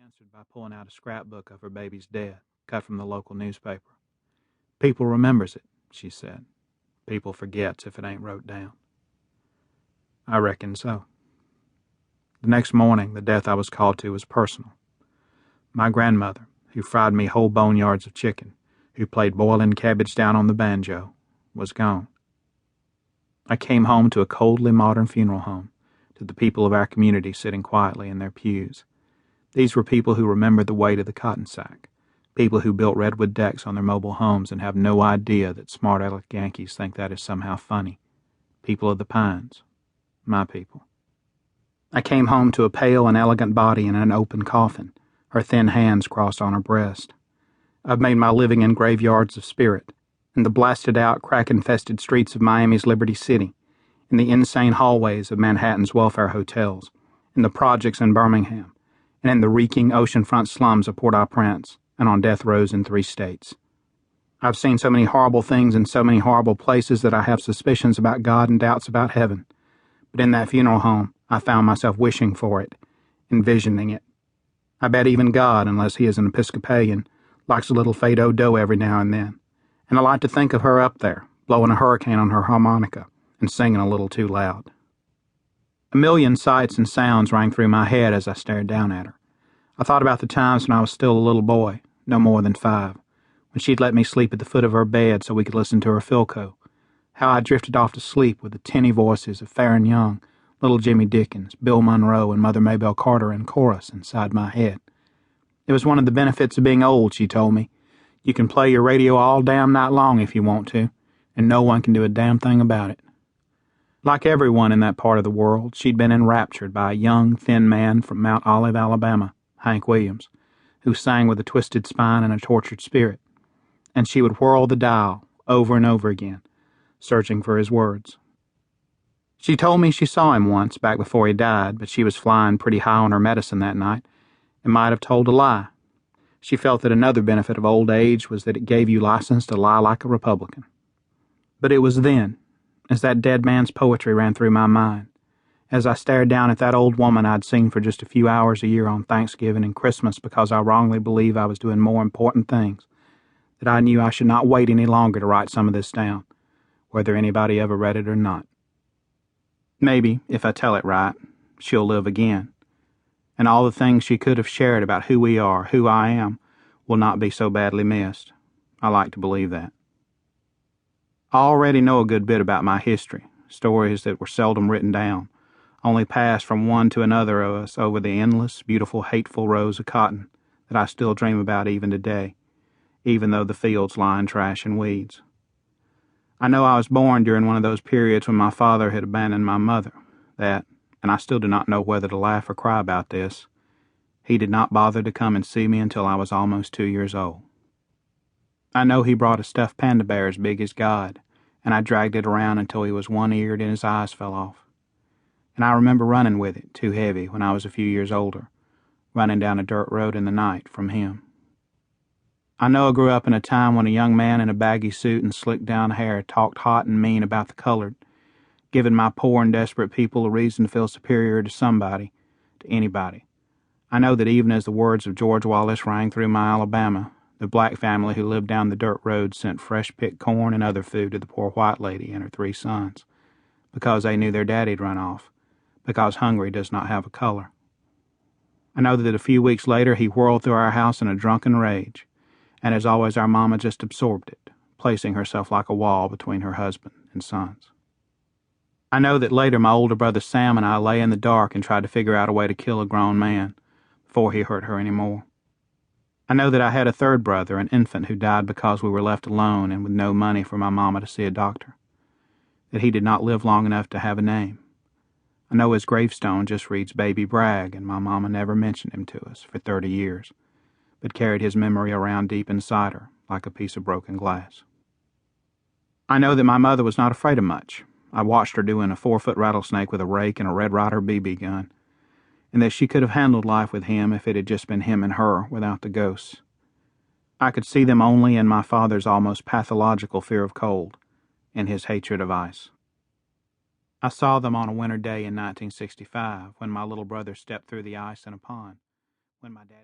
answered by pulling out a scrapbook of her baby's death, cut from the local newspaper. "People remembers it," she said. "People forgets if it ain't wrote down." I reckon so. The next morning, the death I was called to was personal. My grandmother, who fried me whole boneyards of chicken, who played boiling cabbage down on the banjo, was gone. I came home to a coldly modern funeral home, to the people of our community sitting quietly in their pews. These were people who remembered the weight of the cotton sack, people who built redwood decks on their mobile homes and have no idea that smart-aleck Yankees think that is somehow funny. People of the pines. My people. I came home to a pale and elegant body in an open coffin, her thin hands crossed on her breast. I've made my living in graveyards of spirit, in the blasted-out, crack-infested streets of Miami's Liberty City, in the insane hallways of Manhattan's welfare hotels, in the projects in Birmingham, and in the reeking oceanfront slums of Port-au-Prince, and on death rows in 3 states. I've seen so many horrible things in so many horrible places that I have suspicions about God and doubts about heaven. But in that funeral home, I found myself wishing for it, envisioning it. I bet even God, unless he is an Episcopalian, likes a little fado dough every now and then. And I like to think of her up there, blowing a hurricane on her harmonica and singing a little too loud. A million sights and sounds rang through my head as I stared down at her. I thought about the times when I was still a little boy, no more than 5, when she'd let me sleep at the foot of her bed so we could listen to her Philco. How I drifted off to sleep with the tinny voices of Farron Young, Little Jimmy Dickens, Bill Monroe, and Mother Maybelle Carter in chorus inside my head. It was one of the benefits of being old, she told me. You can play your radio all damn night long if you want to, and no one can do a damn thing about it. Like everyone in that part of the world, she'd been enraptured by a young, thin man from Mount Olive, Alabama, Hank Williams, who sang with a twisted spine and a tortured spirit, and she would whirl the dial over and over again, searching for his words. She told me she saw him once back before he died, but she was flying pretty high on her medicine that night and might have told a lie. She felt that another benefit of old age was that it gave you license to lie like a Republican. But it was then, as that dead man's poetry ran through my mind, as I stared down at that old woman I'd seen for just a few hours a year on Thanksgiving and Christmas because I wrongly believed I was doing more important things, that I knew I should not wait any longer to write some of this down, whether anybody ever read it or not. Maybe, if I tell it right, she'll live again, and all the things she could have shared about who we are, who I am, will not be so badly missed. I like to believe that. I already know a good bit about my history, stories that were seldom written down, only passed from one to another of us over the endless, beautiful, hateful rows of cotton that I still dream about even today, even though the fields lie in trash and weeds. I know I was born during one of those periods when my father had abandoned my mother, that, and I still do not know whether to laugh or cry about this, he did not bother to come and see me until I was almost 2 years old. I know he brought a stuffed panda bear as big as God, and I dragged it around until he was one-eared and his eyes fell off. And I remember running with it, too heavy, when I was a few years older, running down a dirt road in the night from him. I know I grew up in a time when a young man in a baggy suit and slicked down hair talked hot and mean about the colored, giving my poor and desperate people a reason to feel superior to somebody, to anybody. I know that even as the words of George Wallace rang through my Alabama, the black family who lived down the dirt road sent fresh-picked corn and other food to the poor white lady and her 3 sons, because they knew their daddy'd run off, because hungry does not have a color. I know that a few weeks later he whirled through our house in a drunken rage, and as always our mama just absorbed it, placing herself like a wall between her husband and sons. I know that later my older brother Sam and I lay in the dark and tried to figure out a way to kill a grown man before he hurt her anymore. I know that I had a 3rd brother, an infant, who died because we were left alone and with no money for my mama to see a doctor, that he did not live long enough to have a name. I know his gravestone just reads Baby Bragg, and my mama never mentioned him to us for 30 years. But carried his memory around deep inside her, like a piece of broken glass. I know that my mother was not afraid of much. I watched her doing a 4-foot rattlesnake with a rake and a Red Ryder BB gun, and that she could have handled life with him if it had just been him and her without the ghosts. I could see them only in my father's almost pathological fear of cold and his hatred of ice. I saw them on a winter day in 1965 when my little brother stepped through the ice in a pond, when my dad